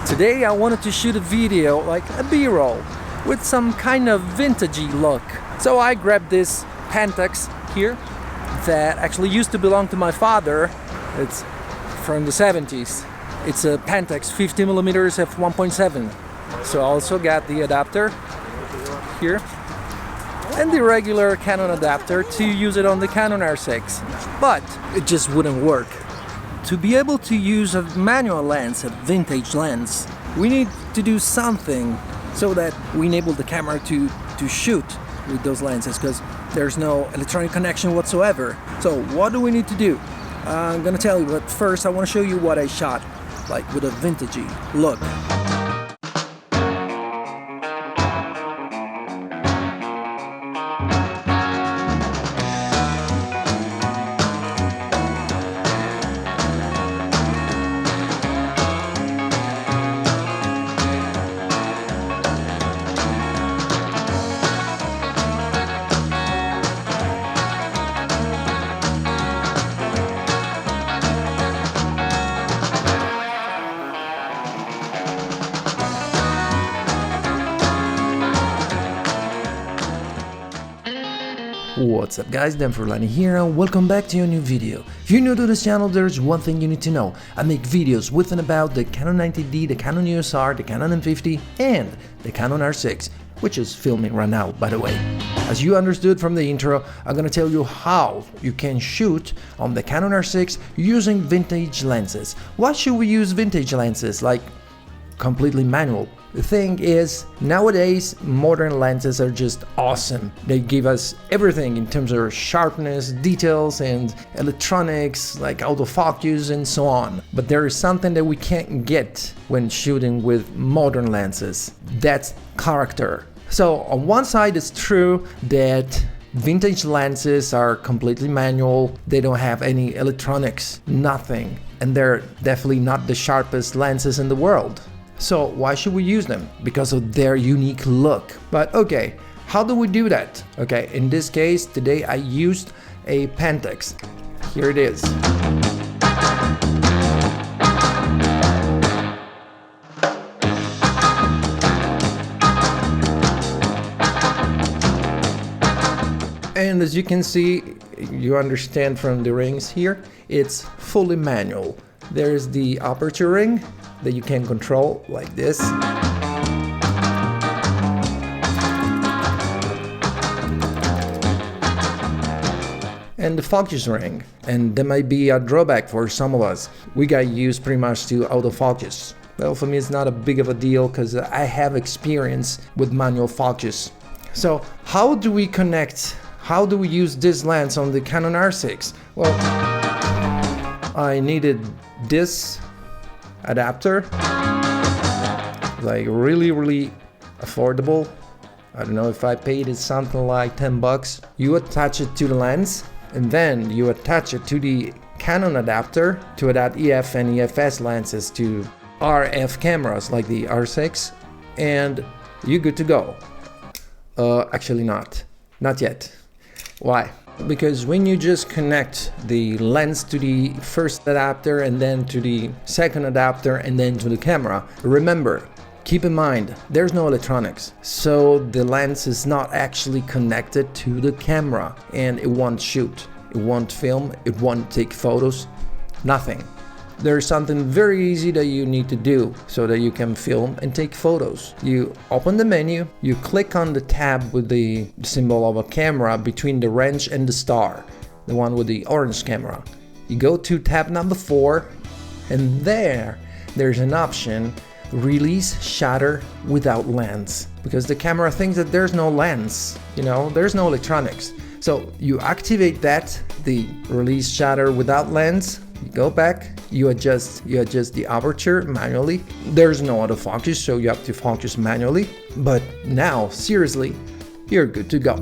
Today I wanted to shoot a video, like a B-roll, with some kind of vintagey look. So I grabbed this Pentax here that actually used to belong to my father. It's from the 70s. It's a Pentax 50mm f1.7. So I also got the adapter here and the regular Canon adapter to use it on the Canon R6. But it just wouldn't work. To be able to use a manual lens, a vintage lens, we need to do something so that we enable the camera to shoot with those lenses, because there's no electronic connection whatsoever. So what do we need to do? I'm gonna tell you, but first I want to show you what I shot, like with a vintagey look. What's up guys, Dan Furlani here and welcome back to a new video. If you're new to this channel, there's one thing you need to know. I make videos with and about the Canon 90D, the Canon EOS R, the Canon M50 and the Canon R6, which is filming right now, by the way. As you understood from the intro, I'm gonna tell you how you can shoot on the Canon R6 using vintage lenses. Why should we use vintage lenses, like completely manual? The thing is, nowadays modern lenses are just awesome. They give us everything in terms of sharpness, details and electronics like autofocus and so on. But there is something that we can't get when shooting with modern lenses. That's character. So on one side it's true that vintage lenses are completely manual, they don't have any electronics, nothing, and they're definitely not the sharpest lenses in the world. So why should we use them? Because of their unique look. But okay, how do we do that? Okay, in this case, today I used a Pentax. Here it is. And as you can see, you understand from the rings here, it's fully manual. There's the aperture ring that you can control like this. And the focus ring, and that might be a drawback for some of us. We got used pretty much to autofocus. Well, for me it's not a big of a deal because I have experience with manual focus. So how do we connect? How do we use this lens on the Canon R6? Well, I needed this adapter, like really affordable. I don't know if I paid it something like 10 bucks. You attach it to the lens and then you attach it to the Canon adapter to adapt EF and EFS lenses to RF cameras like the R6 and you're good to go. Actually not yet. Why? Because when you just connect the lens to the first adapter and then to the second adapter and then to the camera, remember, keep in mind, there's no electronics. So the lens is not actually connected to the camera and it won't shoot, it won't film, it won't take photos, nothing. There's something very easy that you need to do so that you can film and take photos. You open the menu, you click on the tab with the symbol of a camera between the wrench and the star, the one with the orange camera. You go to tab number 4 and there's an option, release shutter without lens, because the camera thinks that there's no lens, there's no electronics. So you activate that, the release shutter without lens. You go back, you adjust the aperture manually. There's no autofocus, so you have to focus manually. But now, seriously, you're good to go.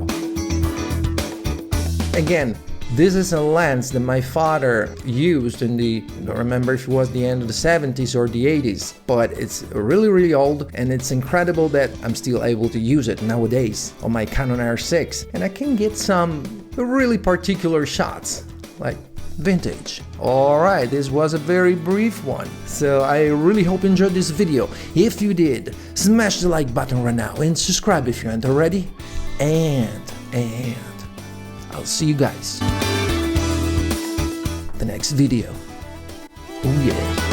Again, this is a lens that my father used in I don't remember if it was the end of the 70s or the 80s, but it's really old and it's incredible that I'm still able to use it nowadays on my Canon R6. And I can get some really particular shots, like vintage. Alright, this was a very brief one, so I really hope you enjoyed this video. If you did, smash the like button right now and subscribe if you aren't already. And I'll see you guys the next video. Oh yeah.